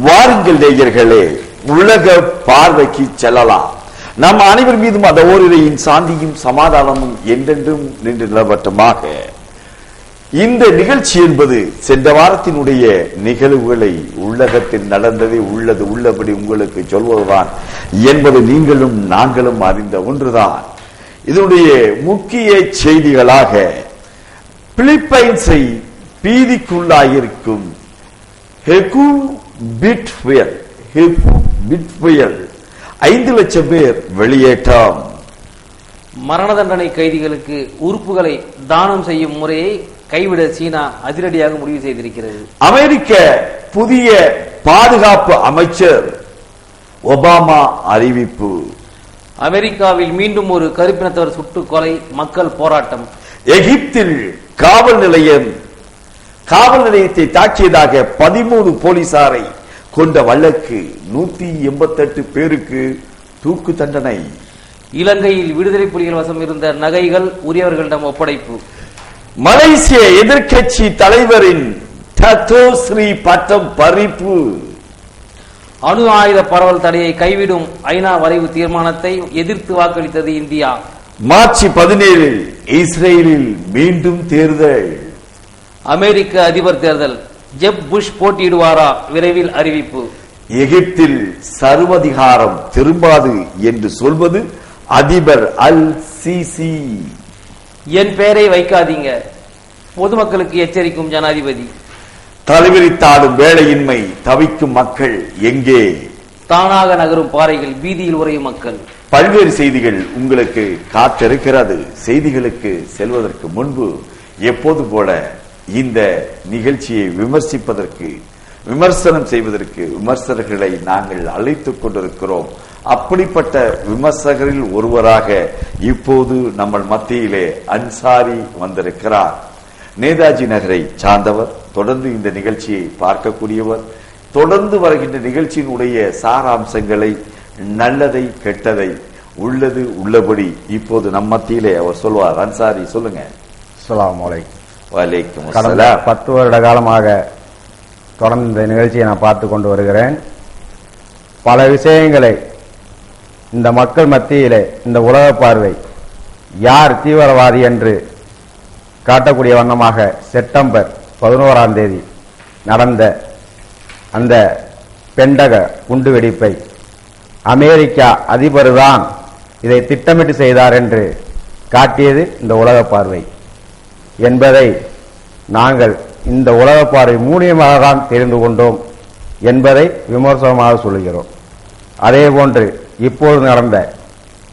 வாருங்கள் நேயர்களே, உலக பார்வைக்கு செல்லலாம். நம் அனைவர் மீதும் அந்த ஓரிரையின் சாந்தியும் சமாதானமும் என்றென்றும் நின்று நிலவட்டமாக. இந்த நிகழ்ச்சி என்பது சென்ற வாரத்தினுடைய நிகழ்வுகளை உலகத்தில் நடந்ததை உள்ளது உள்ளபடி உங்களுக்கு சொல்வதுதான் என்பது நீங்களும் நாங்களும் அறிந்த ஒன்றுதான். இதனுடைய முக்கிய செய்திகளாக பிலிப்பைன்ஸை பீதிக்குள்ளாயிருக்கும் ஹெகு பிட் புயல் 5 லட்சம் பேர் வெளியேற்றம். மரண தண்டனை கைதிகளுக்கு உறுப்புகளை தானம் செய்யும் முறையை கைவிட சீனா அதிரடியாக முடிவு செய்திருக்கிறது. அமெரிக்க புதிய பாதுகாப்பு அமைச்சர் ஒபாமா அறிவிப்பு. அமெரிக்காவில் மீண்டும் ஒரு கருப்பினத்தவர் சுட்டுக் கொலை, மக்கள் போராட்டம். எகிப்தில் காவல் நிலையத்தை தாக்கியதாக 13 போலீசாரை கொண்ட வழக்கு 188 பேருக்கு தூக்கு தண்டனை. இலங்கையில் விடுதலை புலிகள் வசம் இருந்த நகைகள் உரியவர்களிடம் ஒப்படைப்பு. மலேசிய எதிர்க்கட்சி தலைவரின் டத்தோஸ்ரீ பட்டம் பறிப்பு. அணு ஆயுத பரவல் தடையை கைவிடும் ஐநா வரைவு தீர்மானத்தை எதிர்த்து வாக்களித்தது இந்தியா. மார்ச் 17 இஸ்ரேலில் மீண்டும் தேர்தல். அமெரிக்க அதிபர் தேர்தல், ஜெப் புஷ் போட்டியிடுவாரா? விரைவில் அறிவிப்பு. எகிப்தில் சர்வதிகாரம் திரும்பாது என்று சொல்வது அதிபர் அல் சிசி. என் பெயரை வைக்காதீங்க, பொதுமக்களுக்கு எச்சரிக்கும் ஜனாதிபதி. தலைவிரித்தாடும் வேலையின்மை தவிக்கும் மக்கள் எங்கே? தானாக நகரும் பாறைகள், வீதியில் உறையும் மக்கள். பல்வேறு செய்திகள் உங்களுக்கு காத்திருக்கிறது. செய்திகளுக்கு செல்வதற்கு முன்பு எப்போது போல இந்த நிகழ்ச்சியை விமர்சனம் செய்வதற்கு விமர்சகர்களை நாங்கள் அழைத்துக் கொண்டிருக்கிறோம். அப்படிப்பட்ட விமர்சகரில் ஒருவராக இப்போது நம்ம மத்தியிலே அன்சாரி வந்திருக்கிறார். நேதாஜி நகரை சார்ந்தவர், தொடர்ந்து இந்த நிகழ்ச்சியை பார்க்கக்கூடியவர், தொடர்ந்து வருகின்ற நிகழ்ச்சியினுடைய சாராம்சங்களை, நல்லதை கெட்டதை உள்ளது உள்ளபடி இப்போது நம் மத்தியிலே அவர் சொல்வார். அன்சாரி, சொல்லுங்க. அஸ்ஸலாமு அலைக்கும். வலைக்கும் கடந்த 10 வருட காலமாக தொடர்ந்து இந்த நிகழ்ச்சியை நான் பார்த்து கொண்டு வருகிறேன். பல விஷயங்களை இந்த மக்கள் மத்தியிலே இந்த உலக பார்வை யார் தீவிரவாதி என்று காட்டக்கூடிய வண்ணமாக செப்டம்பர் 11ஆம் தேதி நடந்த அந்த பெண்டக குண்டுவெடிப்பை அமெரிக்கா அதிபர் தான் இதை திட்டமிட்டு செய்தார் என்று காட்டியது இந்த உலக பார்வை என்பதை நாங்கள் இந்த உலக பார்வை மூலியமாக தான் தெரிந்து கொண்டோம் என்பதை விமர்சனமாக சொல்கிறோம். அதே போன்று இப்போது நடந்த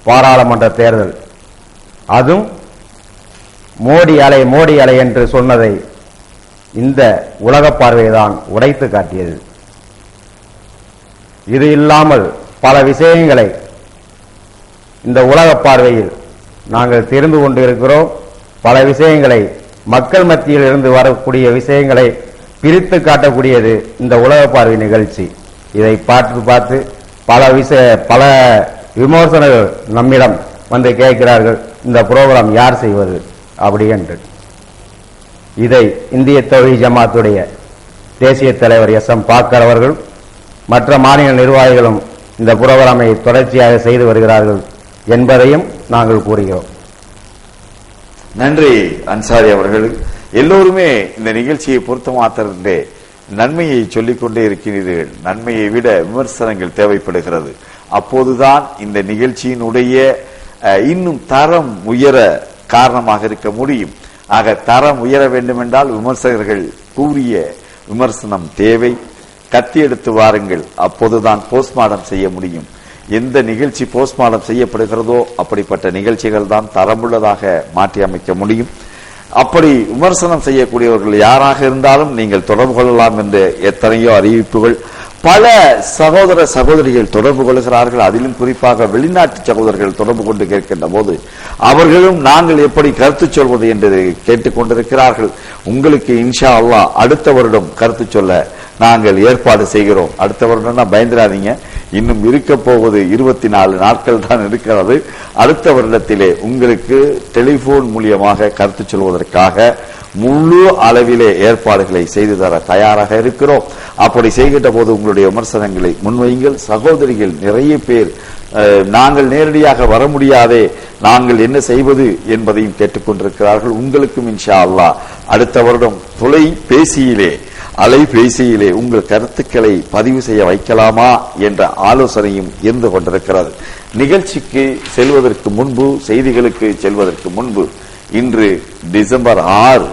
பாராளுமன்ற தேர்தல், அதுவும் மோடி அலை என்று சொன்னதை இந்த உலக பார்வைதான் உடைத்து காட்டியது. இது இல்லாமல் பல விஷயங்களை இந்த உலக பார்வையில் நாங்கள் தெரிந்து கொண்டு இருக்கிறோம். பல விஷயங்களை மக்கள் மத்தியில் இருந்து வரக்கூடிய விஷயங்களை பிரித்து காட்டக்கூடியது இந்த உலக பார்வை நிகழ்ச்சி. இதை பார்த்து பல விமர்சனங்கள் நம்மிடம் வந்து கேட்கிறார்கள், இந்த புரோகிராம் யார் செய்வது அப்படி என்று. இதை இந்திய தௌஹீத் ஜமாத்துடைய தேசிய தலைவர் SM பாக்கர் அவர்கள் மற்ற மாநில நிர்வாகிகளும் இந்த புரோகிராமை தொடர்ச்சியாக செய்து வருகிறார்கள் என்பதையும் நாங்கள் கூறுகிறோம். நன்றி அன்சாரி அவர்கள். எல்லோருமே இந்த நிகழ்ச்சியை பொறுத்த மாத்திரே நன்மையை சொல்லிக் கொண்டே இருக்கிறீர்கள். நன்மையை விட விமர்சனங்கள் தேவைப்படுகிறது. அப்போதுதான் இந்த நிகழ்ச்சியினுடைய இன்னும் தரம் உயர காரணமாக இருக்க முடியும். ஆக தரம் உயர வேண்டும் என்றால் விமர்சகர்கள் கூறிய விமர்சனம் தேவை. கத்தி எடுத்து வாருங்கள், அப்போதுதான் போஸ்ட்மார்டம் செய்ய முடியும். எந்த நிகழ்ச்சி போஸ்ட்மார்டம் செய்யப்படுகிறதோ அப்படிப்பட்ட நிகழ்ச்சிகள் தான் தரமுள்ளதாக மாற்றி அமைக்க முடியும். அப்படி விமர்சனம் செய்யக்கூடியவர்கள் யாராக இருந்தாலும் நீங்கள் தொடர்பு கொள்ளலாம் என்ற எத்தனையோ அறிவிப்புகள் பல சகோதர சகோதரிகள் தொடர்பு கொள்கிறார்கள். அதிலும் குறிப்பாக வெளிநாட்டு சகோதரர்கள் தொடர்பு கொண்டு கேட்கின்ற போது அவர்களும் நாங்கள் எப்படி கருத்து சொல்வது என்று கேட்டுக்கொண்டிருக்கிறார்கள். உங்களுக்கு இன்ஷா அல்லாஹ் அடுத்த வருடம் கருத்து சொல்ல நாங்கள் ஏற்பாடு செய்கிறோம். அடுத்த வருடம் பயந்துடாதீங்க, இன்னும் இருக்க போவது 24 நாட்கள் தான் இருக்கிறது. அடுத்த வருடத்திலே உங்களுக்கு டெலிபோன் மூலியமாக கருத்து சொல்வதற்காக முழு அளவிலே ஏற்பாடுகளை செய்து தர தயாராக இருக்கிறோம். அப்படி செய்கின்ற போது உங்களுடைய விமர்சனங்களை முன்வையுங்கள். சகோதரிகள் நிறைய பேர் நாங்கள் நேரடியாக வர முடியாதே, நாங்கள் என்ன செய்வது என்பதையும் கேட்டுக்கொண்டிருக்கிறார்கள். உங்களுக்கும் இன்ஷா அல்லாஹ் அடுத்த வருடம் அலைபேசியிலே உங்கள் கருத்துக்களை பதிவு செய்ய வைக்கலாமா என்ற ஆலோசனையும் இருந்து கொண்டிருக்கிறது. நிகழ்ச்சிக்கு செல்வதற்கு முன்பு, செய்திகளுக்கு செல்வதற்கு முன்பு, இன்று டிசம்பர் 6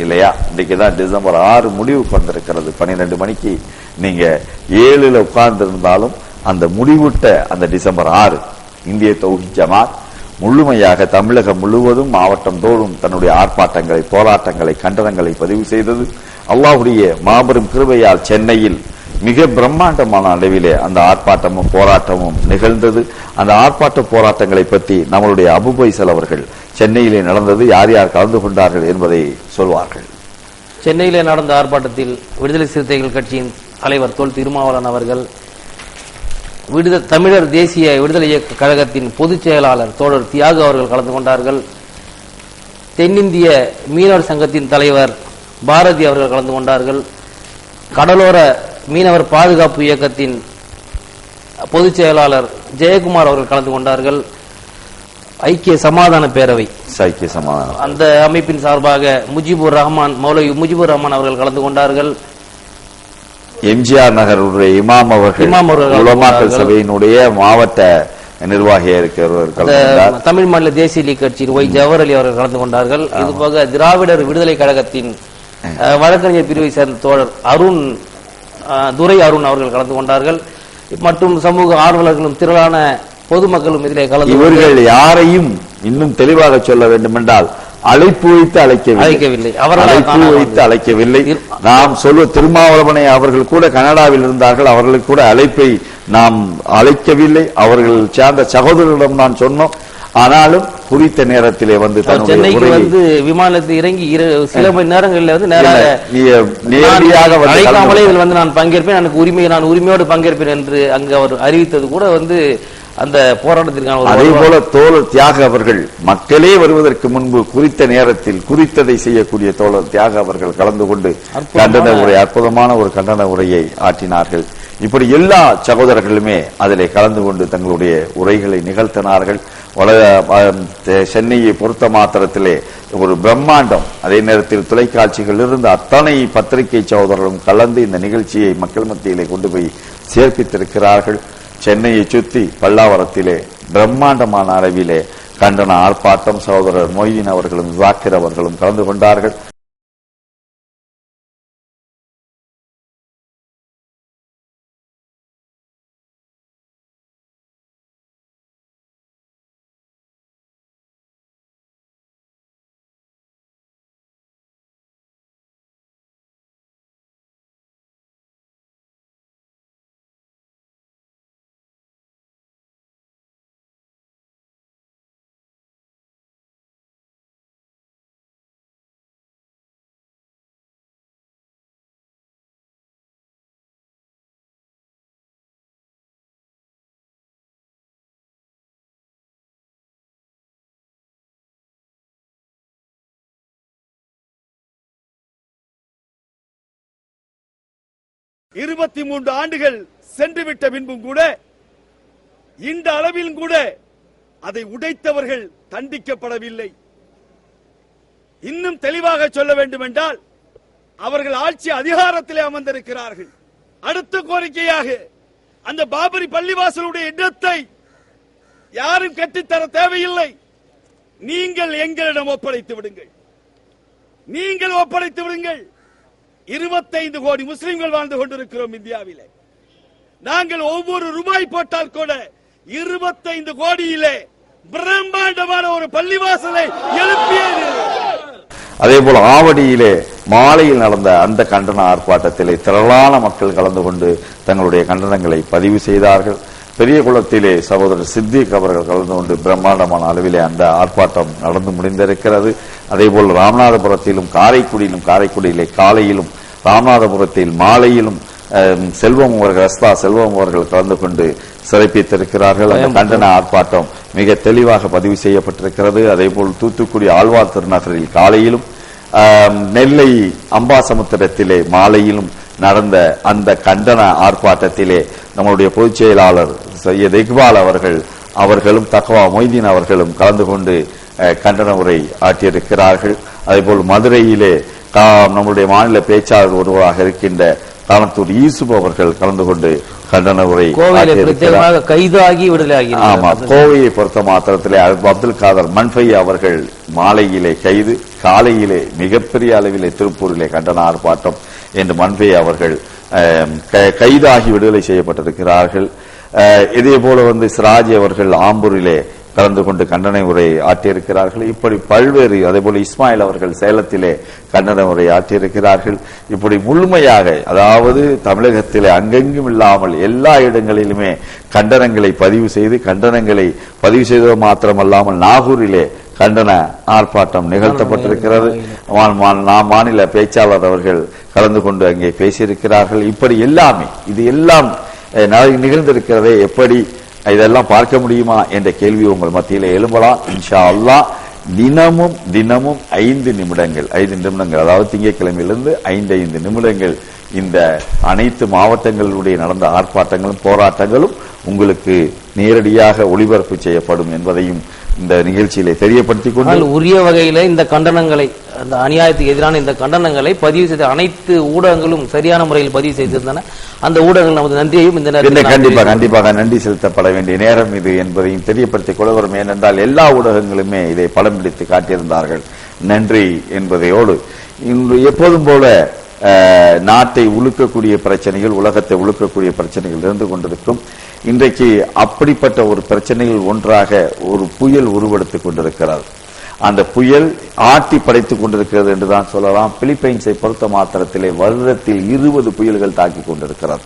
இல்லையா? இன்னைக்கு தான் டிசம்பர் 6 முடிவுக்கு வந்திருக்கிறது. 12 மணிக்கு நீங்க 7ல் உட்கார்ந்து இருந்தாலும் அந்த முடிவுட்ட அந்த டிசம்பர் 6 இந்திய தௌஹீத் ஜமாத் முழுமையாக தமிழகம் முழுவதும் மாவட்டம் தோறும் தன்னுடைய ஆர்ப்பாட்டங்களை, போராட்டங்களை, கண்டனங்களை பதிவு செய்தது. அல்லாஹ்வுடைய மாபெரும் கிருபையால் சென்னையில் மிக பிரம்மாண்டமான அளவிலே அந்த ஆர்ப்பாட்டமும் போராட்டமும் நிகழ்ந்தது. அந்த ஆர்ப்பாட்ட போராட்டங்களை பற்றி நம்மளுடைய அபுபைசல் அவர்கள் சென்னையிலே நடந்தது, யார் யார் கலந்து கொண்டார்கள் என்பதை சொல்வார்கள். சென்னையிலே நடந்த ஆர்ப்பாட்டத்தில் விடுதலை சிறுத்தைகள் கட்சியின் தலைவர் தொல் திருமாவளவன் அவர்கள், தமிழர் தேசிய விடுதலை இயக்க கழகத்தின் பொதுச் செயலாளர் தோழர் தியாகு அவர்கள் கலந்து கொண்டார்கள். தென்னிந்திய மீனவர் சங்கத்தின் தலைவர் பாரதி அவர்கள் கலந்து கொண்டார்கள். கடலோர மீனவர் பாதுகாப்பு இயக்கத்தின் பொதுச் செயலாளர் ஜெயக்குமார் அவர்கள் கலந்து கொண்டார்கள். ஐக்கிய சமாதான பேரவை அந்த அமைப்பின் சார்பாக மௌலவி முஜிபுர் ரஹ்மான் அவர்கள் கலந்து கொண்டார்கள். எம்ஜிஆர் நகருடைய இமாம் அவர்கள் உலமாக்கல் சபையினுடைய மாவட்ட நிர்வாகியாக இருக்கிறவர்கள், தமிழ் மாநில தேசிய லீக் கட்சியின் ஒய் ஜவஹர் அலி அவர்கள் கலந்து கொண்டார்கள். இதுபோக திராவிடர் விடுதலை கழகத்தின் வழக்கறிஞர் பிரிவை சேர்ந்த தோழர் துரை அருண் அவர்கள் கலந்து கொண்டார்கள். மற்றும் சமூக ஆர்வலர்களும் திரளான பொதுமக்களும் இதிலே கலந்து. இவர்கள் யாரையும் இன்னும் தெளிவாக சொல்ல வேண்டும் என்றால் அழைப்பு வைத்து அழைக்கவில்லை. நாம் சொல்ல திருமாவளவனை அவர்கள் கூட கனடாவில் இருந்தார்கள், அவர்களுக்கு கூட அழைப்பை நாம் அழைக்கவில்லை. அவர்கள் சேர்ந்த சகோதரர்களிடம் நான் சொன்னோம். ஆனாலும் குறித்த நேரத்திலே வந்து சென்னைக்கு வந்து விமானத்தில் இறங்கி சில மணி நேரங்களில் வந்து நேரடியாக அழைக்காமலே இதில் வந்து நான் பங்கேற்பேன், நான் உரிமையோடு பங்கேற்பேன் என்று அங்கு அவர் அறிவித்தது கூட வந்து அந்த போராட்டத்திற்கான. அதே போல தோழர் தியாக அவர்கள் மக்களே வருவதற்கு முன்பு குறித்த நேரத்தில் குறித்ததை செய்யக்கூடிய தோழர் தியாக அவர்கள் கலந்து கொண்டு அற்புதமான ஒரு கண்டன உரையை ஆற்றினார்கள். இப்படி எல்லா சகோதரர்களுமே அதிலே கலந்து கொண்டு தங்களுடைய உரைகளை நிகழ்த்தினார்கள். சென்னையை பொறுத்த மாத்திரத்திலே ஒரு பிரம்மாண்டம். அதே நேரத்தில் தொலைக்காட்சிகள் இருந்த அத்தனை பத்திரிகை சகோதரர்களும் கலந்து இந்த நிகழ்ச்சியை மக்கள் மத்தியிலே கொண்டு போய் சேர்ப்பித்திருக்கிறார்கள். சென்னையை சுற்றி பல்லாவரத்திலே பிரம்மாண்டமான அளவிலே கண்டன ஆர்ப்பாட்டம். சகோதரர் மொய்தீன் அவர்களும் ஜாக்கிர் அவர்களும் கலந்து கொண்டார்கள். இருபத்தி 3 ஆண்டுகள் சென்றுவிட்ட பின்பும் கூட இந்த அளவில் கூட அதை உடைத்தவர்கள் தண்டிக்கப்படவில்லை. இன்னும் தெளிவாக சொல்ல வேண்டும் என்றால் அவர்கள் ஆட்சி அதிகாரத்திலே அமர்ந்திருக்கிறார்கள். அடுத்த கோரிக்கையாக அந்த பாபரி பள்ளிவாசலுடைய இடத்தை யாரும் கட்டித்தர தேவையில்லை, நீங்கள் எங்களிடம் ஒப்படைத்து விடுங்கள். 25 கோடி முஸ்லிம்கள் வாழ்ந்து கொண்டிருக்கிறோம் இந்தியாவிலே. நாங்கள் ஒவ்வொரு ரூபாய் போட்டால் கூட 25 கோடியிலே பிரம்மாண்டமான ஒரு பள்ளிவாசலை எழுப்பியது. அதே போல ஆவடியிலே மாலையில் நடந்த அந்த கண்டன ஆர்ப்பாட்டத்திலே திரளான மக்கள் கலந்து கொண்டு தங்களுடைய கண்டனங்களை பதிவு செய்தார்கள். பெரிய குளத்திலே சகோதரர் சித்திக் அவர்கள் கலந்து கொண்டு பிரம்மாண்டமான அளவிலே அந்த ஆர்ப்பாட்டம் நடந்து முடிந்திருக்கிறது. அதே போல் ராமநாதபுரத்திலும் காரைக்குடியிலே காலையிலும் ராமநாதபுரத்தில் மாலையிலும் செல்வம் அவர்கள் கலந்து கொண்டு சிறப்பித்திருக்கிறார்கள். அந்த கண்டன ஆர்ப்பாட்டம் மிக தெளிவாக பதிவு செய்யப்பட்டிருக்கிறது. அதே போல் தூத்துக்குடி ஆழ்வார் திருநகரில் காலையிலும் நெல்லை அம்பாசமுத்திரத்திலே மாலையிலும் நடந்த அந்த கண்டன ஆர்ப்பாட்டத்திலே நம்முடைய பொதுச் செயலாளர் சையத் இக்பால் அவர்களும் தக்வா மொய்தீன் அவர்களும் கலந்து கொண்டு கண்டன உரை ஆற்றியிருக்கிறார்கள். அதேபோல் மதுரையிலே நம்முடைய மாநில பேச்சாளர் ஒருவராக இருக்கின்ற கானத்தூர் யூசுப் அவர்கள் கலந்து கொண்டு கண்டன உரை கைதாகி விடுதலை. ஆமா, கோவையை பொறுத்த மாத்திரத்திலே அப்துல் காதர் மன்ஃபை அவர்கள் மாலையிலே கைது, காலையிலே மிகப்பெரிய அளவிலே திருப்பூரிலே கண்டன ஆர்ப்பாட்டம் என்று மன்ஃபை அவர்கள் கைதாகி விடுதலை செய்யப்பட்டிருக்கிறார்கள். இதே போல சிராஜ் அவர்கள் ஆம்பூரிலே கலந்து கொண்டு கண்டன உரை ஆற்றியிருக்கிறார்கள். இப்படி பல்வேறு, அதே போல இஸ்மாயில் அவர்கள் சேலத்திலே கண்டன உரை ஆற்றியிருக்கிறார்கள். இப்படி முழுமையாக, அதாவது தமிழகத்திலே அங்கெங்கும் இல்லாமல் எல்லா இடங்களிலுமே கண்டனங்களை பதிவு செய்தது மாத்திரமல்லாமல் நாகூரிலே கண்டன ஆர்ப்பாட்டம் நிகழ்த்தப்பட்டிருக்கிறது. மாநில பேச்சாளர் அவர்கள் கலந்து கொண்டு அங்கே பேசியிருக்கிறார்கள். இப்படி எல்லாமே இது எல்லாம் நிகழ்ந்திருக்கிறதே, எப்படி இதெல்லாம் பார்க்க முடியுமா என்ற கேள்வி உங்கள் மத்தியிலே எழும்பலாம். இன்ஷா அல்லாஹ் தினமும் 5 நிமிடங்கள், அதாவது திங்கட்கிழமையிலிருந்து 5 நிமிடங்கள் இந்த அனைத்து மாவட்டங்களுடைய நடந்த ஆர்ப்பாட்டங்களும் போராட்டங்களும் உங்களுக்கு நேரடியாக ஒளிபரப்பு செய்யப்படும் என்பதையும் இந்த நிகழ்ச்சியிலே தெரியப்படுத்திக் கொண்டு, உரிய வகையில இந்த கண்டனங்களை, அந்த அநியாயத்துக்கு எதிரான இந்த கண்டனங்களை பதிவு செய்த அனைத்து ஊடகங்களும் சரியான முறையில் பதிவு செய்திருந்தன. அந்த ஊடகங்கள் நமது நன்றியையும் இந்த நேரத்தில் கண்டிப்பாக நன்றி செலுத்தப்பட வேண்டிய நேரம் இது என்பதையும் தெரியப்படுத்திக் கொள்கிறோம். ஏனென்றால் எல்லா ஊடகங்களுமே இதை படம் பிடித்து காட்டியிருந்தார்கள். நன்றி என்பதையோடு இன்று எப்போதும் போல நாட்டை உலுக்கக்கூடிய பிரச்சனைகள், உலகத்தை உலுக்கக்கூடிய பிரச்சனைகள் இருந்து கொண்டிருக்கும். இன்றைக்கு அப்படிப்பட்ட ஒரு பிரச்சனையில் ஒன்றாக ஒரு புயல் உருவெடுத்துக் கொண்டிருக்கிறது. அந்த புயல் ஆட்டி படைத்துக் கொண்டிருக்கிறது என்றுதான் சொல்லலாம். பிலிப்பைன்ஸை பொறுத்த மாத்திரத்திலே வருடத்தில் 20 புயல்கள் தாக்கிக் கொண்டிருக்கிறது.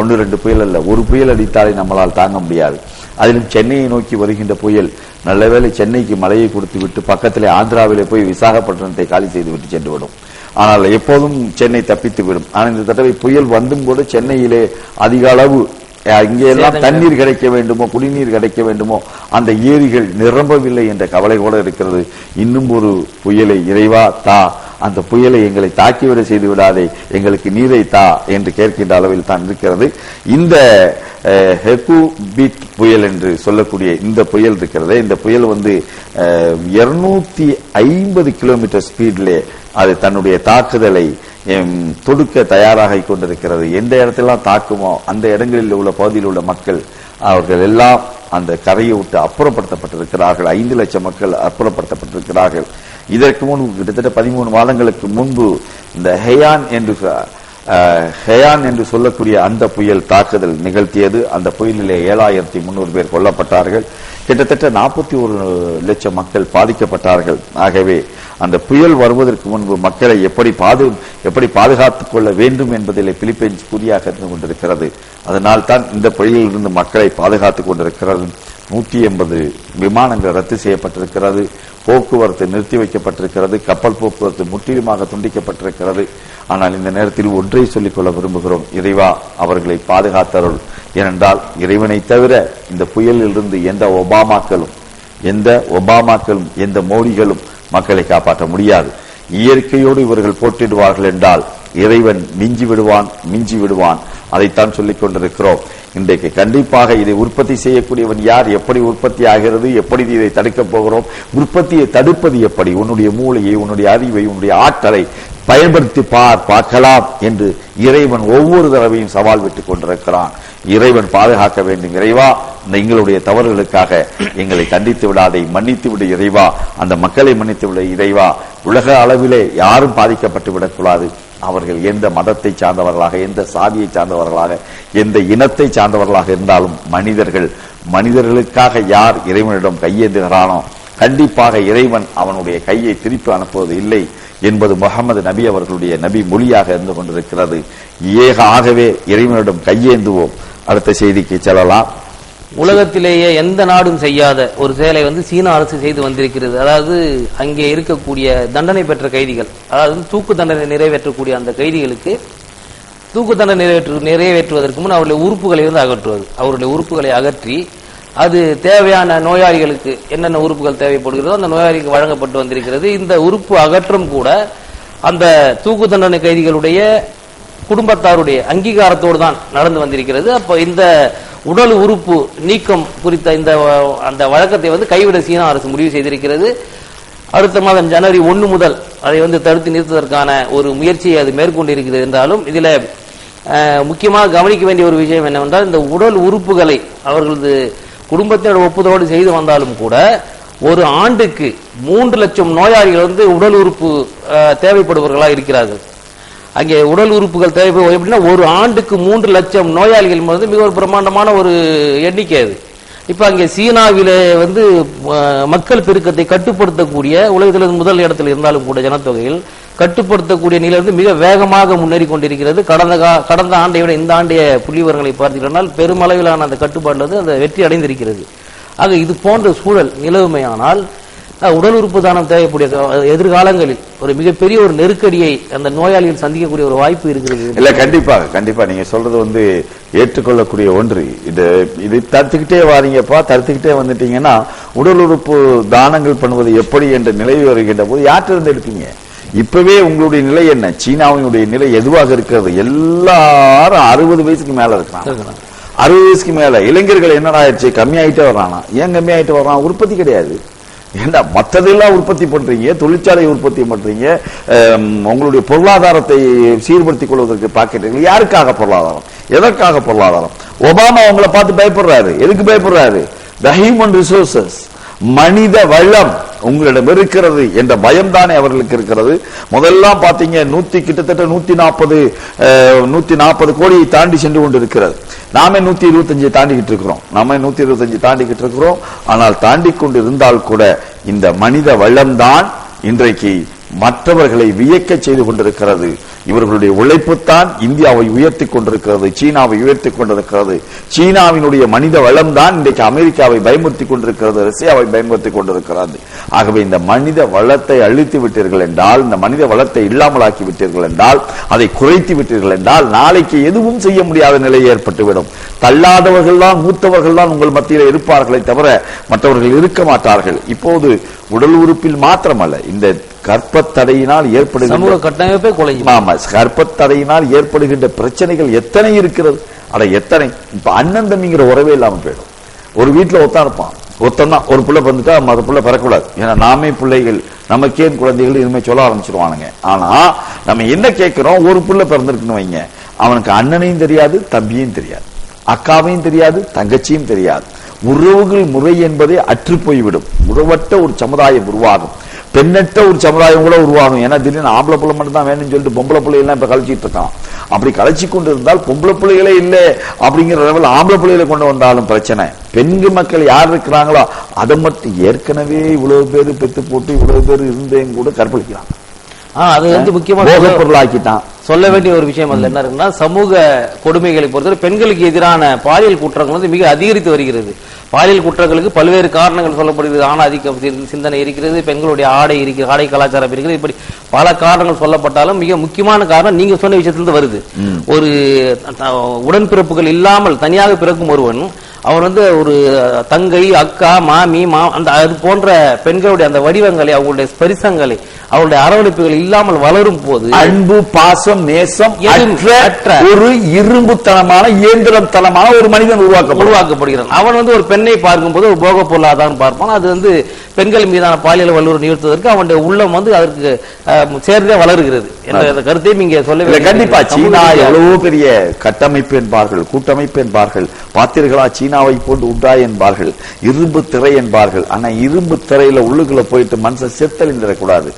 1-2 புயல் அல்ல, ஒரு புயல் அடித்தாலே நம்மளால் தாங்க முடியாது. அதிலும் சென்னையை நோக்கி வருகின்ற புயல் நல்லவேளை சென்னைக்கு மழையை கொடுத்து விட்டு பக்கத்திலே ஆந்திராவிலே போய் விசாகப்பட்டினத்தை காலி செய்து விட்டு சென்றுவிடும். ஆனால் எப்போதும் சென்னை தப்பித்து விடும். ஆனால் இந்த தடவை புயல் வந்தும் கூட சென்னையிலே அதிக அளவு இங்கெல்லாம் தண்ணீர் கிடைக்க வேண்டுமோ, குடிநீர் கிடைக்க வேண்டுமோ, அந்த ஏரிகள் நிரம்பவில்லை என்ற கவலை கூட இருக்கிறது. இன்னும் ஒரு புயலை இறைவா தா, அந்த புயலை எங்களை தாக்கிவிட செய்து விடாதே, எங்களுக்கு நீரை தா என்று கேட்கின்ற அளவில் தான் இருக்கிறது. இந்த ஹெகு பீட் புயல் என்று சொல்லக்கூடிய இந்த புயல் இருக்கிறது. இந்த புயல் 250 கிலோமீட்டர் ஸ்பீட்லே அது தன்னுடைய தாக்குதலை தொடுக்க தயாராக கொண்டிருக்கிறது. எந்த இடத்திலாம் தாக்குமோ அந்த இடங்களில் உள்ள பகுதியில் உள்ள மக்கள் அவர்கள் எல்லாம் அந்த கரையை விட்டு அப்புறப்படுத்தப்பட்டிருக்கிறார்கள். 5 லட்சம் மக்கள் அப்புறப்படுத்தப்பட்டிருக்கிறார்கள். இதற்கு முன்பு கிட்டத்தட்ட 13 மாதங்களுக்கு முன்பு இந்த ஹெயான் என்று சொல்லக்கூடிய அந்த புயல் தாக்குதல் நிகழ்த்தியது. அந்த புயலிலே 7300 பேர் கொல்லப்பட்டார்கள். கிட்டத்தட்ட 41 லட்சம் மக்கள் பாதிக்கப்பட்டார்கள். ஆகவே அந்த புயல் வருவதற்கு முன்பு மக்களை எப்படி பாதுகாத்துக் கொள்ள வேண்டும் என்பதிலே பிலிப்பைன்ஸ் புதியாக இருந்து கொண்டிருக்கிறது. அதனால் தான் இந்த புயலில் இருந்து மக்களை பாதுகாத்துக் கொண்டிருக்கிறது. 180 விமானங்கள் ரத்து செய்யப்பட்டிருக்கிறது. போக்குவரத்து நிறுத்தி வைக்கப்பட்டிருக்கிறது. கப்பல் போக்குவரத்து முற்றிலுமாக துண்டிக்கப்பட்டிருக்கிறது. ஆனால் இந்த நேரத்தில் ஒன்றை சொல்லிக்கொள்ள விரும்புகிறோம், இறைவா அவர்களை பாதுகாத்தருள். ஏனென்றால் இறைவனை தவிர இந்த புயலில் இருந்து எந்த ஒபாமாக்களும் எந்த மோடிகளும் மக்களை காப்பாற்ற முடியாது. இயற்கையோடு இவர்கள் போட்டிடுவார்கள் என்றால் இறைவன் மிஞ்சி விடுவான். அதைத்தான் சொல்லிக் கொண்டிருக்கிறோம். இன்றைக்கு கண்டிப்பாக இதை உற்பத்தி செய்யக்கூடியவன் யார், எப்படி உற்பத்தி ஆகிறது, எப்படி இதை தடுக்கப் போகிறோம், உற்பத்தியை தடுப்பது எப்படி, உன்னுடைய மூளையை, உன்னுடைய அறிவை, உன்னுடைய ஆற்றலை பயன்படுத்தி பார்க்கலாம் என்று இறைவன் ஒவ்வொரு தடவையும் சவால் விட்டுக் கொண்டிருக்கிறான். இறைவன் பாதுகாக்க வேண்டும். இறைவா, எங்களுடைய தவறுகளுக்காக எங்களை கண்டித்து விடாதே, மன்னித்து விடு இறைவா, அந்த மக்களை மன்னித்து விட இறைவா. உலக அளவிலே யாரும் பாதிக்கப்பட்டு விடக்கூடாது. அவர்கள் எந்த மதத்தை சார்ந்தவர்களாக, எந்த சாதியை சார்ந்தவர்களாக, எந்த இனத்தை சார்ந்தவர்களாக இருந்தாலும் மனிதர்களுக்காக யார் இறைவனிடம் கையேந்துகிறானோ கண்டிப்பாக இறைவன் அவனுடைய கையை திருப்பி அனுப்புவது இல்லை என்பது முகமது நபி அவர்களுடைய நபி மொழியாக இருந்து கொண்டிருக்கிறது. ஆகவே இறைவனிடம் கையேந்துவோம். அடுத்த செய்திக்கு செல்லலாம். உலகத்திலேயே எந்த நாடும் செய்யாத ஒரு செயலை சீனா அரசு செய்து வந்திருக்கிறது. அதாவது அங்கே இருக்கக்கூடிய தண்டனை பெற்ற கைதிகள், அதாவது தூக்கு தண்டனை நிறைவேற்றக்கூடிய அந்த கைதிகளுக்கு தூக்கு தண்டனை நிறைவேற்றுவதற்கு முன் அவருடைய உறுப்புகளை அகற்றுவது. அவருடைய உறுப்புகளை அகற்றி அது தேவையான நோயாளிகளுக்கு என்னென்ன உறுப்புகள் தேவைப்படுகிறதோ அந்த நோயாளிக்கு வழங்கப்பட்டு வந்திருக்கிறது. இந்த உறுப்பு அகற்றம் கூட அந்த தூக்கு தண்டனை கைதிகளுடைய குடும்பத்தாருடைய அங்கீகாரத்தோடு தான் நடந்து வந்திருக்கிறது. அப்ப இந்த உடல் உறுப்பு நீக்கம் குறித்த அந்த வழக்கத்தை கைவிட சீனா அரசு முடிவு செய்திருக்கிறது. அடுத்த மாதம் ஜனவரி 1 முதல் அதை தடுத்து நிறுத்துவதற்கான ஒரு முயற்சியை அது மேற்கொண்டிருக்கிறது. என்றாலும் இதுல முக்கியமாக கவனிக்க வேண்டிய ஒரு விஷயம் என்னவென்றால், இந்த உடல் உறுப்புகளை அவர்களது குடும்பத்தினோட ஒப்புதலோடு செய்து வந்தாலும் கூட ஒரு ஆண்டுக்கு 3 லட்சம் நோயாளிகள் உடல் உறுப்பு தேவைப்படுபவர்களாக இருக்கிறார்கள். அங்கே உடல் உறுப்புகள் தேவைப்படும் எப்படின்னா, ஒரு ஆண்டுக்கு 3 லட்சம் நோயாளிகள் மிக ஒரு பிரம்மாண்டமான ஒரு எண்ணிக்கை அது. இப்ப அங்கே சீனாவிலே மக்கள் பெருக்கத்தை கட்டுப்படுத்தக்கூடிய, உலகத்தில் முதல் இடத்தில் இருந்தாலும் கூட ஜனத்தொகையில் கட்டுப்படுத்தக்கூடிய நிலையிலிருந்து மிக வேகமாக முன்னேறி கொண்டிருக்கிறது. கடந்த ஆண்டை விட இந்த ஆண்டைய புள்ளிவிவரங்களை பார்த்தீர்கள் பெருமளவிலான அந்த கட்டுப்பாடு அந்த வெற்றி அடைந்திருக்கிறது. ஆக இது போன்ற சூழல் நிலவுமையானால் உடல் உறுப்பு தானம் தேவைக்கூடிய எதிர்காலங்களில் ஒரு மிகப்பெரிய ஒரு நெருக்கடியை அந்த நோயாளிகள் சந்திக்கக்கூடிய ஒரு வாய்ப்பு இருக்கிறது. இல்ல, கண்டிப்பா நீங்க சொல்றது ஏற்றுக்கொள்ளக்கூடிய ஒன்று. இது தடுத்துக்கிட்டே வாரீங்கப்பா, தடுத்துக்கிட்டே வந்துட்டீங்கன்னா உடல் உறுப்பு தானங்கள் பண்ணுவது எப்படி என்ற நிலை வருகின்ற போது யாற்றிருந்து எடுப்பீங்க? இப்பவே உங்களுடைய நிலை என்ன? சீனாவினுடைய நிலை எதுவாக இருக்கிறது? எல்லாரும் 60 வயசுக்கு மேல இருக்காங்க. 60 வயசுக்கு மேல இளைஞர்கள் என்னடா ஆயிடுச்சு, கம்மியாயிட்டே வர்றானா? ஏன் கம்மியாயிட்டு வர்றான்? உற்பத்தி கிடையாது. ஏண்டா மற்றதெல்லாம் உற்பத்தி பண்றீங்க, தொழிற்சாலை உற்பத்தி பண்றீங்க, உங்களுடைய பொருளாதாரத்தை சீர்படுத்திக் கொள்வதற்கு பாக்கிறீங்க. யாருக்காக பொருளாதாரம்? எதற்காக பொருளாதாரம்? ஒபாமா அவங்களை பார்த்து பயப்படுறாரு. எதுக்கு பயப்படுறாரு? த ஹியூமன் ரிசோர்சஸ், மனித வளம் உங்களிடம் இருக்கிறது என்ற பயம் தானே அவர்களுக்கு இருக்கிறது. முதல்லாம் பாத்தீங்க கிட்டத்தட்ட 140 கோடியை தாண்டி சென்று கொண்டு இருக்கிறது. நாமே 125 தாண்டிக்கிட்டு இருக்கிறோம். ஆனால் தாண்டி கொண்டு இருந்தால் கூட இந்த மனித வளம் தான் இன்றைக்கு மற்றவர்களை வியக்க செய்து கொண்டிருக்கிறது. இவர்களுடைய உழைப்புத்தான் இந்தியாவை உயர்த்தி கொண்டிருக்கிறது, சீனாவை உயர்த்தி கொண்டிருக்கிறது. சீனாவினுடைய மனித வளம் தான் இன்றைக்கு அமெரிக்காவை பயமுறுத்தி கொண்டிருக்கிறது, ரஷ்யாவை பயமுறுத்தி கொண்டிருக்கிறது. ஆகவே இந்த மனித வளத்தை அழித்து விட்டீர்கள் என்றால், இந்த மனித வளத்தை இல்லாமலாக்கி விட்டீர்கள் என்றால், அதை குறைத்து விட்டீர்கள் என்றால், நாளைக்கு எதுவும் செய்ய முடியாத நிலை ஏற்பட்டுவிடும். தள்ளாதவர்கள் தான், மூத்தவர்கள் தான் உங்கள் மத்தியில் இருப்பார்களே தவிர மற்றவர்கள் இருக்க மாட்டார்கள். இப்போது உடல் உறுப்பில் மாத்திரமல்ல, இந்த கர்ப்பத்தடையினால் ஏற்படுகின்ற கட்டமைப்பே குலையும். கர்ப்பத்தடையினால் ஏற்படுகின்ற பிரச்சனைகள் எத்தனை இருக்கிறது. எத்தனை இப்ப அண்ணன் தம்பிங்கிற உறவே இல்லாம போயிடும். ஒரு வீட்டுல ஒத்தான் இருப்பான், ஒத்தந்தான். ஒரு பிள்ளை வந்துட்டா மற்ற பிள்ளை பிறக்கூடாது. ஏன்னா நாமே பிள்ளைகள், நமக்கேன் குழந்தைகள் இனிமே சொல்ல ஆரம்பிச்சிருவானுங்க. ஆனா நம்ம என்ன கேட்கிறோம்? ஒரு பிள்ளை பிறந்திருக்குன்னு வைங்க, அவனுக்கு அண்ணனையும் தெரியாது, தம்பியும் தெரியாது, அக்காவையும் தெரியாது, தங்கச்சியும் தெரியாது. உறவுகள் முறை என்பதே அற்று போய்விடும். உறவற்ற ஒரு சமுதாயம் உருவாகும். பெண்ணற்ற ஒரு சமுதாயம் கூட உருவாகும். ஏன்னா திடீர்னு ஆம்பளை பிள்ளை மட்டும் தான் வேணும்னு சொல்லிட்டு பொம்பளை பிள்ளைகள்லாம் இப்ப கழிச்சிட்டு இருக்கான். அப்படி கழிச்சு கொண்டு இருந்தால் பொம்பளை பிள்ளைகளே இல்லை அப்படிங்கிற லெவல் ஆம்பளை பிள்ளைகளை கொண்டு வந்தாலும் பிரச்சனை. பெண்கு மக்கள் யார் இருக்கிறாங்களோ அதை மட்டும் ஏற்கனவே இவ்வளவு பேர் பெத்து போட்டு இவ்வளவு பேர் இருந்தேன் கூட கற்பழிக்கிறாங்க. அது முக்கியமாக பொருளாக்கிட்டான். சொல்ல வேண்டிய ஒரு விஷயம் அதுல என்ன இருக்குன்னா, சமூக கொடுமைகளை பொறுத்தவரை பெண்களுக்கு எதிரான பாலியல் குற்றங்கள் மிக அதிகரித்து வருகிறது. பாலியல் குற்றங்களுக்கு பல்வேறு காரணங்கள் சொல்லப்படுகிறது. ஆணாதிக்க சிந்தனை இருக்கிறது, பெண்களுடைய ஆடை கலாச்சாரம் இருக்கிறது. இப்படி பல காரணங்கள் சொல்லப்பட்டாலும் மிக முக்கியமான காரணம் நீங்க சொன்ன விஷயத்திலிருந்து வருது. ஒரு உடன்பிறப்புகள் இல்லாமல் தனியாக பிறக்கும் ஒருவன், அவன் ஒரு தங்கை, அக்கா, மாமி, அந்த அது போன்ற பெண்களுடைய அந்த வடிவங்களை, அவங்களுடைய ஸ்பரிசங்களை, அவருடைய அரவணைப்புகள் இல்லாமல் வளரும் போது அன்பு, பாசம், நேசம் அற்ற ஒரு இரும்புத்தனமான இயந்திரத்தனமான ஒரு மனிதன் உருவாக்கப்படுகிறான். அவன் ஒரு பெண்ணை பார்க்கும் போது ஒரு போக பொருளாதான் பார்ப்பான். அது பெண்கள் மீதான பாலியல் வல்லுறவு நிறுத்துவதற்கு அவனுடைய உள்ளம் அதற்கு சேர்ந்தே வளருகிறது என்ற கருத்தையும் இங்கே சொல்ல. கண்டிப்பா சீனா எவ்வளவோ பெரிய கட்டமைப்பு என்பார்கள், கூட்டமைப்பு என்பார்கள். பார்த்தீர்களா, சீனாவை போன்று உண்டா என்பார்கள், இரும்பு திரை என்பார்கள். ஆனா இரும்பு திரையில உள்ளுக்குள்ள போயிட்டு மனுஷன் செத்தலிடக்கூடாது.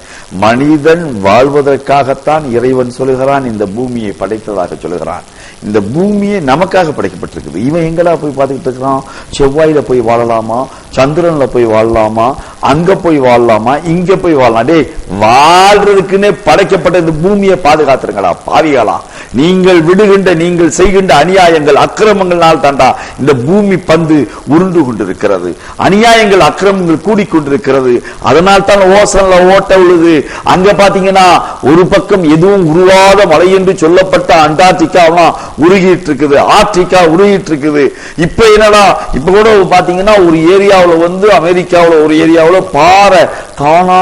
மனிதன் வாழ்வதற்காகத்தான் இறைவன் சொல்லுகிறான், இந்த பூமியை படைத்ததாக சொல்லுகிறான். இந்த பூமியை நமக்காக படைக்கப்பட்டிருக்குது. இவன் எங்கடா போய் பார்த்துக்கிட்டு இருக்கிறான்? செவ்வாயில போய் வாழலாமா, சந்திரன்ல போய் வாழலாமா, அங்க போய் வாழலாமா, இங்க போய் வாழலாம்? டே, வாழ்றதுக்குன்னே படைக்கப்பட்ட இந்த பூமியை பாதுகாத்துருங்களா பாவிகளா. நீங்கள் விடுகின்ற, நீங்கள் செய்கின்ற அநியாயங்கள், அக்கிரமங்களால் தாண்டா இந்த பூமி பந்து உருண்டு கொண்டிருக்கிறது. அநியாயங்கள், அக்கிரமங்கள் கூடிக்கொண்டிருக்கிறது. அதனால் தான் ஓசன்ல ஓட்ட விழுது. அங்க பாத்தீங்கன்னா ஒரு பக்கம் எதுவும் உருவாத மலை என்று சொல்லப்பட்ட அண்டார்டிகாவெல்லாம் உருகிட்டு இருக்குது, ஆர்டிகா உருகிட்டு இருக்குது. இப்ப என்னடா, இப்ப கூட பாத்தீங்கன்னா ஒரு ஏரியா ஏரியாவில் அமெரிக்காவில் ஒரு ஏரியாவில் பாறை தானா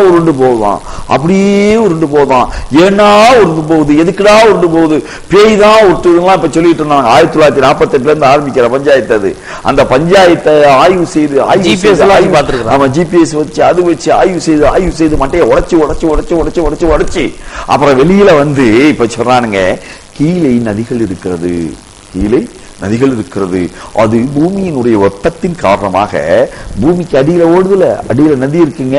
உருண்டு போகுதான், அப்படியே உருண்டு போகுதான். ஏன்னா உருண்டு போகுது, எதுக்குடா உருண்டு போகுது, பேய் தான் விட்டுலாம் இப்ப சொல்லிட்டு இருந்தாங்க. 1948 இருந்து ஆரம்பிக்கிற பஞ்சாயத்து அது. அந்த பஞ்சாயத்தை ஆய்வு செய்து ஜிபிஎஸ் வச்சு அது வச்சு ஆய்வு செய்து மட்டையை உடைச்சு அப்புறம் வெளியில இப்ப சொல்றானுங்க, கீழே நதிகள் இருக்கிறது, அது பூமியினுடைய வெப்பத்தின் காரணமாக பூமிக்கு அடியில ஓடுதுல, அடியில நதி இருக்குங்க,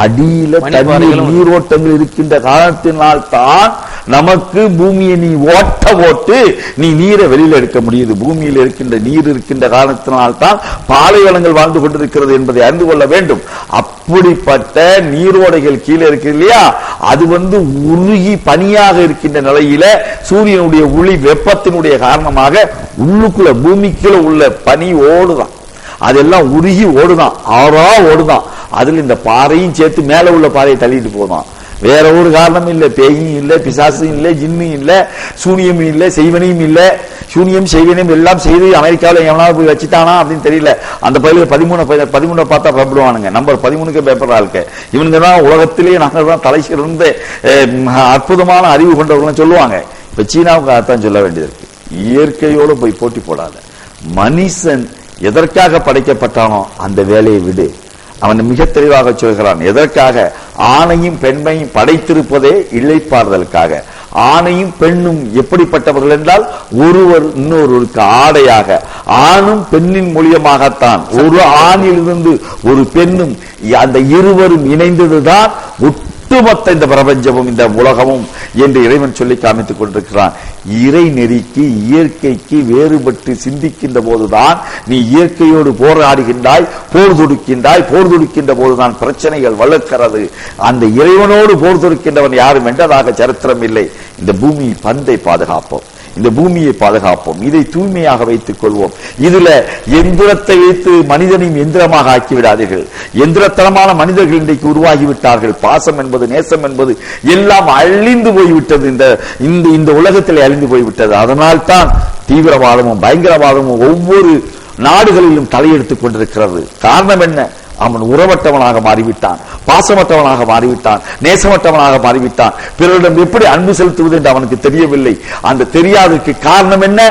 அடியில தண்ணீர் நீரோட்டங்கள் இருக்கின்ற காரணத்தினால் தான் நமக்கு பூமியை நீ ஓட்டு நீ நீரை வெளியில எடுக்க முடியுது. பூமியில் இருக்கின்ற நீர் இருக்கின்ற காரணத்தினால் தான் பாலைவனங்கள் வாழ்ந்து கொண்டிருக்கிறது என்பதை அறிந்து கொள்ள வேண்டும். அப்படிப்பட்ட நீரோடைகள் கீழே இருக்கு இல்லையா, அது உருகி பனியாக இருக்கின்ற நிலையில சூரியனுடைய ஒளி வெப்பத்தினுடைய காரணமாக உள்ளுக்குள்ள பூமிக்குள்ள உள்ள பனி ஓடுதான், அதெல்லாம் உருகி ஓடுதான், ஆறா ஓடுதான். அதுல இந்த பாறையும் சேர்த்து மேல உள்ள பாறையை தள்ளிட்டு போதான். வேற ஒரு காரணம் இல்ல, பேயும் இல்ல, பிசாசும் இல்ல, ஜின்னும் இல்ல, சூனியமும் இல்ல, செய்வனையும் இல்ல. சூனியம் செய்வனையும் எல்லாம் செய்து அமெரிக்காவில் எவனாவது போய் வச்சுட்டானா அப்படின்னு தெரியல. அந்த பயில 13 பார்த்தா பயப்படுவானுங்க. நம்பர் 13 பேப்பர் ஆளுக்கு இவனுங்க தான் உலகத்திலேயே நாங்கள் தான் தலை சிறந்த அற்புதமான அறிவு கொண்டவர்கள் சொல்லுவாங்க. இப்ப சீனாவுக்கு அர்த்தம் சொல்ல வேண்டியது இருக்கு. இயற்கையோடு போய் போட்டி போடாத. மனுஷன் எதற்காக படைக்கப்பட்டானோ அந்த வேலையை விடு. அவன் மிக தெளிவாக சொல்கிறான், எதற்காக? ஆணையும் பெண்மையும் படைத்திருப்பதே இளைப்பாறுதலுக்காக. ஆணையும் பெண்ணும் எப்படிப்பட்டவர்கள் என்றால் ஒருவர் இன்னொருவருக்கு ஆடையாக, ஆணும் பெண்ணின் மூலியமாகத்தான். ஒரு ஆணிலிருந்து ஒரு பெண்ணும் அந்த இருவரும் இணைந்ததுதான் ஒட்டுமொத்த இந்த பிரபஞ்சமும் இந்த உலகமும் என்று இறைவன் சொல்லி காமித்துக் கொண்டிருக்கிறான். இறை நெறிக்கு இயற்கைக்கு வேறுபட்டு சிந்திக்கின்ற போதுதான் நீ இயற்கையோடு போராடுகின்றாய், போர் தொடுக்கின்ற போதுதான் பிரச்சனைகள் வளர்க்கிறது. அந்த இறைவனோடு போர் தொடுக்கின்றவன் யாரும் என்றதாக சரித்திரம் இல்லை. இந்த பூமி பந்தை பாதுகாப்போம், இந்த பூமியை பாதுகாப்போம், இதை தூய்மையாக வைத்துக் கொள்வோம். இதுல எந்திரத்தை வைத்து மனிதனையும் எந்திரமாக ஆக்கிவிடாதீர்கள். எந்திரத்தனமான மனிதர்கள் இன்றைக்கு உருவாகிவிட்டார்கள். பாசம் என்பது, நேசம் என்பது எல்லாம் அழிந்து போய்விட்டது. இந்த உலகத்தில் அழிந்து போய்விட்டது. அதனால்தான் தீவிரவாதமும் பயங்கரவாதமும் ஒவ்வொரு நாடுகளிலும் தலையெடுத்துக் கொண்டிருக்கிறது. காரணம் என்ன? அவன் உறவற்றவனாக மாறிவிட்டான், பாசமற்றவனாக மாறிவிட்டான், நேசமற்றவனாக மாறிவிட்டான். பிறரிடம் எப்படி அன்பு செலுத்துவது என்று அவனுக்கு தெரியவில்லை. அந்த தெரியாததற்கு காரணம் என்ன?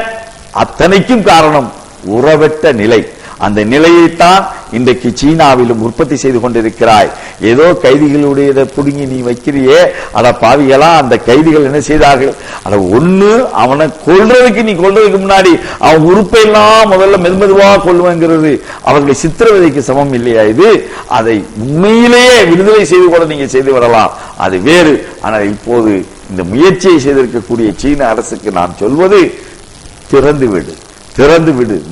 அத்தனைக்கும் காரணம் உறவற்ற நிலை. அந்த நிலையைத்தான் இன்றைக்கு சீனாவிலும் உற்பத்தி செய்து கொண்டிருக்கிறாய். ஏதோ கைதிகளுடைய புடுங்கி நீ வைக்கிறியே, அட பாவிகளா, அந்த கைதிகள் என்ன செய்தார்கள்? அட ஒண்ணு அவனை கொல்றதுக்கு, நீ கொல்றதுக்கு முன்னாடி அவன் உறுப்பை எல்லாம் முதல்ல மெதுமெதுவா கொள்ளுங்கிறது அவர்களை சித்திரவதைக்கு சமம் இல்லையா இது? அதை உண்மையிலேயே விடுதலை செய்து கூட நீங்க செய்து வரலாம், அது வேறு. ஆனால் இப்போது இந்த முயற்சியை செய்திருக்கக்கூடிய சீன அரசுக்கு நான் சொல்வது, திறந்து விடு,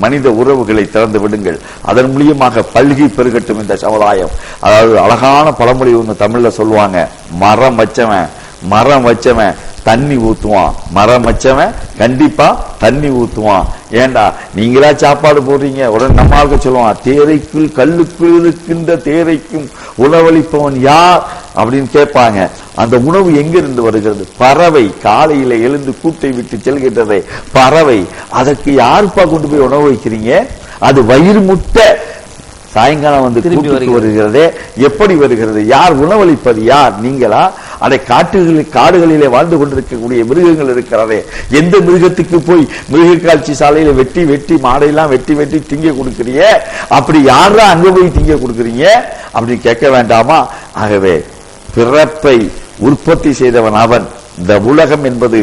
மனித உறவுகளை திறந்து விடுங்கள். அதன் மூலியமாக பல்கி பெருகட்டும் இந்த சமுதாயம். அதாவது அழகான பழமொழி ஒன்று தமிழ்ல சொல்லுவாங்க, மரம் வச்சவன் தண்ணி ஊத்துவான், மரம் வச்சவன் கண்டிப்பா தண்ணி ஊத்துவான். ஏண்டா நீங்களா சாப்பாடு போடுறீங்க? உடனே நம்மளுக்கு சொல்லுவான், தேரைக்குள் கல்லுக்குள் இருக்கின்ற தேரைக்கும் உணவளிப்பவன் யார் அப்படின்னு கேட்பாங்க. அந்த உணவு எங்கிருந்து வருகிறது? பறவை காலையில எழுந்து கூட்டை விட்டு செல்கின்றதே பறவை. அதற்கு யாருப்பா கொண்டு போய் உணவு வைக்கிறீங்க? அது வயிறு முட்டை சாயங்காலம் திரும்பி வருகிறதே, எப்படி வருகிறது? யார் உணவளிப்பது? யார்? நீங்களா? அதை காடுகளிலே வாழ்ந்து கொண்டிருக்கக்கூடிய மிருகங்கள் இருக்கிறதே, எந்த மிருகத்துக்கு போய் மிருக காட்சி சாலையில வெட்டி மாடையெல்லாம் வெட்டி திங்க கொடுக்குறீங்க? அப்படி யாரா அங்க போய் திங்க கொடுக்குறீங்க அப்படி கேட்க வேண்டாமா? ஆகவே பிறப்பை உற்பத்தி செய்தவன் அவன். இந்த உலகம் என்பது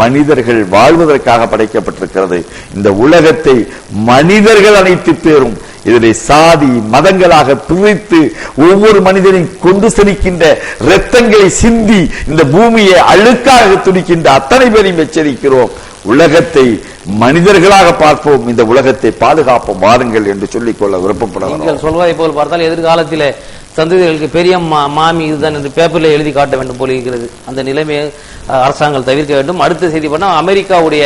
மனிதர்கள் வாழ்வதற்காக படைக்கப்பட்டிருக்கிறது. இந்த உலகத்தை மனிதர்கள் அனைத்து பேரும் இதனை சாதி மதங்களாக பிரித்து ஒவ்வொரு மனிதனையும் கொண்டு செல்கின்ற இரத்தங்களை சிந்தி இந்த பூமியை அழுக்காக துடிக்கின்ற அத்தனை பேரையும் எச்சரிக்கிறோம். உலகத்தை மனிதர்களாக பார்ப்போம், இந்த உலகத்தை பாதுகாப்போம் வாருங்கள் என்று சொல்லிக்கொள்ள விருப்பப்படுகிறோம். நீங்கள் சொல்வதை போல் பார்த்தால் எதிர்காலத்திலே சந்ததிகளுக்கு பெரிய மாமி இதுதான் என்று பேப்பர்ல எழுதி காட்ட வேண்டும் போல இருக்கிறது. அந்த நிலைமையை அரசாங்கம் தவிர்க்க வேண்டும். அடுத்த செய்தி பண்ணா, அமெரிக்காவுடைய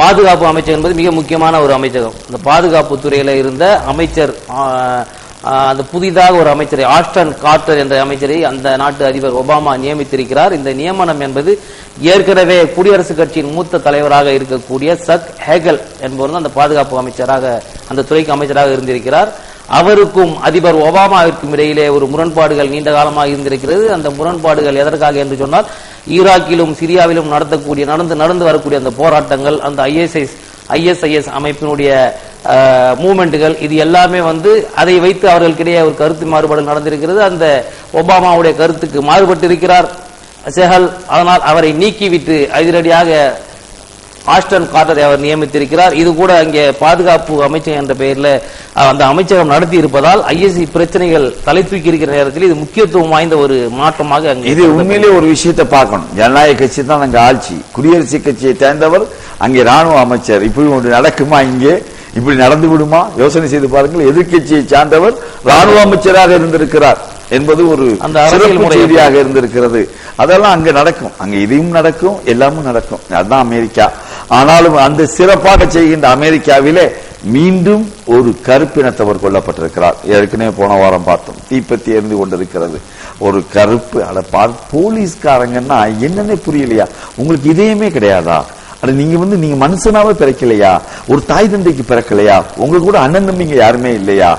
பாதுகாப்பு அமைச்சர் என்பது மிக முக்கியமான ஒரு அமைச்சகம். அந்த பாதுகாப்பு துறையில இருந்த அமைச்சர், அந்த புதிதாக ஒரு அமைச்சரை, ஆஸ்டன் கார்ட்டர் என்ற அமைச்சரை அந்த நாட்டு அதிபர் ஒபாமா நியமித்திருக்கிறார். இந்த நியமனம் என்பது ஏற்கனவே குடியரசுக் கட்சியின் மூத்த தலைவராக இருக்கக்கூடிய சக் ஹேகல் என்பவர் அந்த பாதுகாப்பு அமைச்சராக, அந்த துறைக்கு அமைச்சராக இருந்திருக்கிறார். அவருக்கும் அதிபர் ஒபாமாவிற்கும் இடையிலே ஒரு முரண்பாடுகள் நீண்ட காலமாக இருந்திருக்கிறது. அந்த முரண்பாடுகள் எதற்காக என்று சொன்னால், ஈராக்கிலும் சிரியாவிலும் நடந்து வரக்கூடிய அந்த போராட்டங்கள், அந்த ஐஎஸ்ஐஎஸ் அமைப்பினுடைய மூவ்மெண்ட்டுகள், இது எல்லாமே அதை வைத்து அவர்களுக்கிடையே ஒரு கருத்து மாறுபாடு நடந்திருக்கிறது. அந்த ஒபாமாவுடைய கருத்துக்கு மாறுபட்டு இருக்கிறார் செஹல். அதனால் அவரை நீக்கிவிட்டு அதிரடியாக ஆஸ்டன் கார்ட்டரை அவர் நியமித்திருக்கிறார். இது கூட அங்கே பாதுகாப்பு அமைச்சகம் என்ற பெயரில் அந்த அமைச்சகம் நடத்தி இருப்பதால் ஐஎஸ்ஐ பிரச்சனைகள் தலை தூக்கி இருக்கிற நேரத்தில் இது முக்கியத்துவம் வாய்ந்த ஒரு மாற்றமாக இது உண்மையிலே ஒரு விஷயத்தை பார்க்கணும். ஜனநாயக கட்சி தான் அங்க ஆட்சி, குடியரசுக் கட்சியை சேர்ந்தவர் அங்கே ராணுவ அமைச்சர். இப்படி ஒன்று நடக்குமா? இங்கே இப்படி நடந்து விடுமா? யோசனை செய்து பாருங்கள். எதிர்கட்சியை சார்ந்தவர் ராணுவ அமைச்சராக இருந்திருக்கிறார் என்பது ஒரு சிறப்பு செய்தியாக இருந்திருக்கிறது. அதெல்லாம் அங்க நடக்கும், அங்க இதையும் நடக்கும், எல்லாமும் நடக்கும். அதுதான் அமெரிக்கா. ஆனாலும் அந்த சிறப்பாக செய்கின்ற அமெரிக்காவிலே மீண்டும் ஒரு கருப்பினத்தவர் கொல்லப்பட்டிருக்கிறார். ஏற்கனவே போன வாரம் பார்த்தோம், தீப்பத்தி எரிந்து கொண்டிருக்கிறது. ஒரு கருப்பு போலீஸ்காரங்கன்னா என்னன்னே புரியலையா? உங்களுக்கு இதயமே கிடையாதா? அது நீங்க மனுஷனாவே பிறக்கலையா? ஒரு தாய் தந்தைக்கு பிறக்கலையா? உங்களுக்கு கூட அண்ணன் தம்பிங்க யாருமே இல்லையா?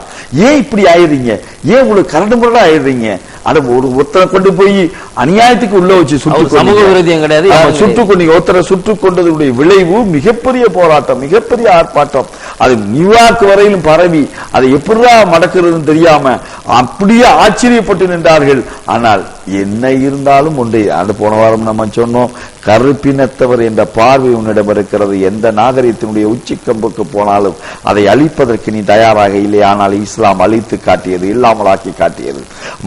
ஏன் இப்படி ஆயிடுறீங்க? ஏன் உங்களுக்கு கரண்டு முரடா ஆயிடுறீங்க? ஒருத்தரை கொண்டு போய் அநியாயத்துக்கு உள்ள வச்சு சமூக விரோதியம் கிடையாது, சுட்டுக் கொண்டீங்க. ஒருத்தரை சுட்டுக் கொண்டதுடைய விளைவு மிகப்பெரிய போராட்டம், மிகப்பெரிய ஆர்ப்பாட்டம். அது நியூயார்க் வரையிலும் பரவி அதை எப்படிடா மடக்கிறதுன்னு தெரியாம அப்படியே ஆச்சரியப்பட்டு நின்றார்கள். ஆனால் என்ன இருந்தாலும் ஒன்றை அது போன வாரம் நம்ம சொன்னோம், கருப்பினத்தவர் என்ற பார்வை உன்னிடம் இருக்கிறது. எந்த நாகரிகத்தினுடைய உச்சிக்கம்புக்கு போனாலும் அதை அழிப்பதற்கு நீ தயாராக இல்லை. ஆனால் இஸ்லாம் அழித்து காட்டியது, இல்லாமலாக்கி காட்டியது.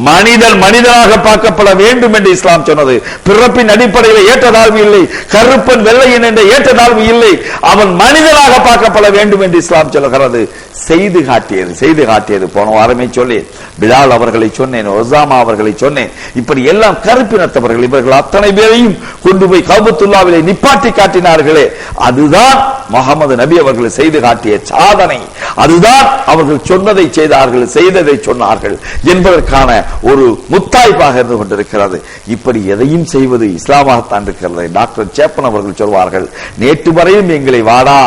மனிதன் மனிதனாக பார்க்கப்பட வேண்டும் என்று இஸ்லாம் சொன்னது. பிறப்பின் அடிப்படையில் ஏற்றத்தாழ்வு இல்லை, கருப்பன் வெள்ளையன் என்ற ஏற்றத்தாழ்வு இல்லை. அவன் மனிதனாக பார்க்கப்பட வேண்டும் என்று இஸ்லாம் சொல்லுகிறது. செய்து காட்டியது. போன வாரமே சொன்னேன், பிலால் அவர்களை சொன்னேன், ஒசாமா அவர்களை சொன்னேன். இப்படி எல்லாம் கருப்பினத்தவர்கள், இவர்கள் அத்தனை பேரையும் கொண்டு போய் கஅபத்துல்லாவிலே நிப்பாட்டி காட்டினார்களே, அதுதான் முஹம்மது நபி அவர்கள் செய்து காட்டிய சாதனை. அதுதான் அவர்கள் சொன்னதை செய்தார்கள், செய்ததை சொன்னார்கள் என்பதற்கான ஒரு முத்தாய்ப்பாக இருந்து கொண்டிருக்கிறது. இப்படி எதையும் செய்வது இஸ்லாமாகத்தான் இருக்கிறது. டாக்டர் சேப்பன் அவர்கள் சொல்வார்கள், நேற்று வரையும் எங்களை வாடா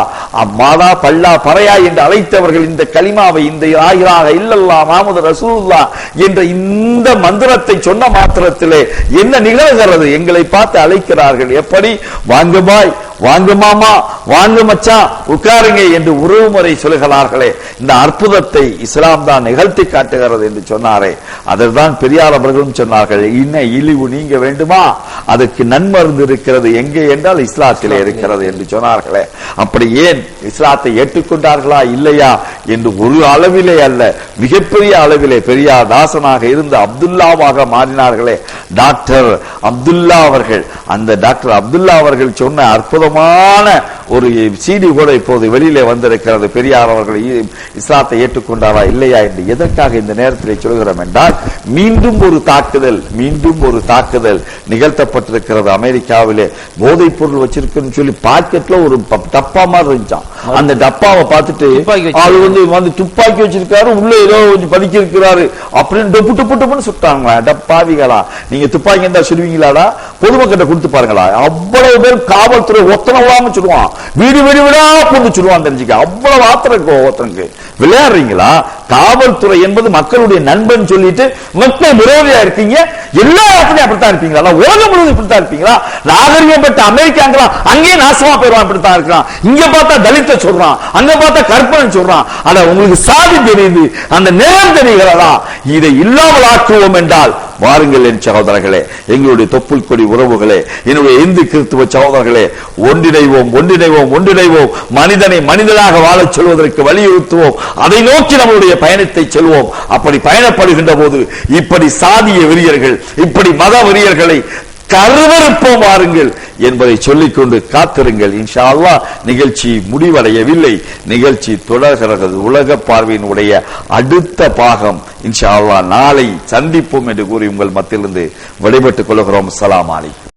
அம்மாடா பல்லா பறையா என்று அழைத்தவர்கள் இந்த கலிமாவை, இந்த லா இலாஹ இல்லல்லாஹ் முஹம்மது ரசூலுல்லாஹ் என்ற இந்த மந்திரத்தை சொன்ன மாத்திரத்திலே என்ன நிகழ்கிறது? எங்களை பார்த்து அழைக்கிறார்கள். எப்படி? வாங்க பாய், வாங்க மாமா, வாங்க மச்சான், உட்காருங்க என்று உறவுமுறை சொல்லுகிறார்களே, இந்த அற்புதத்தை இஸ்லாம் தான் நிகழ்த்தி காட்டுகிறது என்று சொன்னாரே, அதற்தான் பெரியார் அவர்களும் சொன்னார்கள், இன்ன இழிவு நீங்க வேண்டுமா, அதுக்கு நன்மருந்து இருக்கிறது. எங்கே என்றால் இஸ்லாத்திலே இருக்கிறது என்று சொன்னார்களே. அப்படி ஏன் இஸ்லாத்தை ஏற்றுக்கொண்டார்களா இல்லையா என்று ஒரு அளவிலே அல்ல, மிகப்பெரிய அளவிலே பெரியார் தாசனாக இருந்து அப்துல்லாவாக மாறினார்களே டாக்டர் அப்துல்லா அவர்கள். அந்த டாக்டர் அப்துல்லா அவர்கள் சொன்ன அற்புதமான ஒரு CD கூட இப்போது வெளியிலே வந்திருக்கிறது. பெரியார் அவர்கள் இஸ்லாத்தை ஏற்றுக்கொண்டாரா இல்லையா என்று. எதற்காக இந்த நேரத்தில் சொல்கிறோம் என்றால், மீண்டும் ஒரு தாக்குதல் நிகழ்த்தப்பட்டிருக்கிறது. அமெரிக்காவிலே போதைப் பொருள் வச்சிருக்குன்னு சொல்லி பாக்கெட்ல ஒரு டப்பா மாதிரி இருந்துச்சான். அந்த டப்பாவை பார்த்துட்டு அது துப்பாக்கி வச்சிருக்காரு, உள்ள ஏதோ கொஞ்சம் பதுக்கி இருக்கிறாரு அப்படின்னு டொப்புன்னு சுட்டாங்க. டப்பாவிகளா, நீங்க துப்பாக்கி இருந்தா சொல்லுவீங்களாடா? பொதுமக்கிட்ட கொடுத்து பாருங்களா, அவ்வளவு பேர் காவல்துறை ஒத்தனை விடாம சொல்லுவான், வீடு விடா கொண்டு சொல்லுவான். தெரிஞ்சுக்க, அவ்வளவு ஆத்திரம் ஒருத்தனுக்கு. விளையாடுறீங்களா? காவல்துறை என்பது மக்களுடைய நண்பன் சொல்லிட்டு மக்கள் விரோதியா இருக்கீங்க. எல்லா இடத்துலயும் அப்படித்தான் இருப்பீங்களா? உலகம் முழுவதும் இப்படித்தான் இருப்பீங்களா? நாகரிகம் பெற்ற அமெரிக்காங்களா அங்கேயே நாசமா போயிடுவான், இப்படித்தான் இருக்கிறான். இங்க பார்த்தா தலித்த சொல்றான், அங்க பார்த்தா கற்பனை சொல்றான். ஆனா உங்களுக்கு சாதி தெரியுது, அந்த நேரம் தெரிகிறதா? இதை இல்லாமல் ஆக்குவோம் என்றால் வாருங்கள் என் சகோதரர்களே, எங்களுடைய தொப்புள் கொடி உறவுகளே, என்னுடைய இந்து கிறிஸ்துவ சகோதரர்களே, ஒன்றிணைவோம். மனிதனை மனிதனாக வாழச் சொல்வதற்கு வலியுறுத்துவோம். அதை நோக்கி நம்முடைய பயணத்தை செல்வோம். அப்படி பயணப்படுகின்ற போது இப்படி சாதிய வெறியர்கள், இப்படி மத வெறியர்களை கருவறுப்போம் வாருங்கள் என்பதை சொல்லிக்கொண்டு காத்திருங்கள். இன்ஷா அல்லாஹ் நிகழ்ச்சி முடிவடையவில்லை, நிகழ்ச்சி தொடர்கிறது. உலக பார்வையினுடைய அடுத்த பாகம் இன்ஷா அல்லாஹ் நாளை சந்திப்போம் என்று கூறி உங்கள் மத்தியிலிருந்து விடைபெற்றுக் கொள்கிறோம். அஸ்ஸலாமு அலைக்கும்.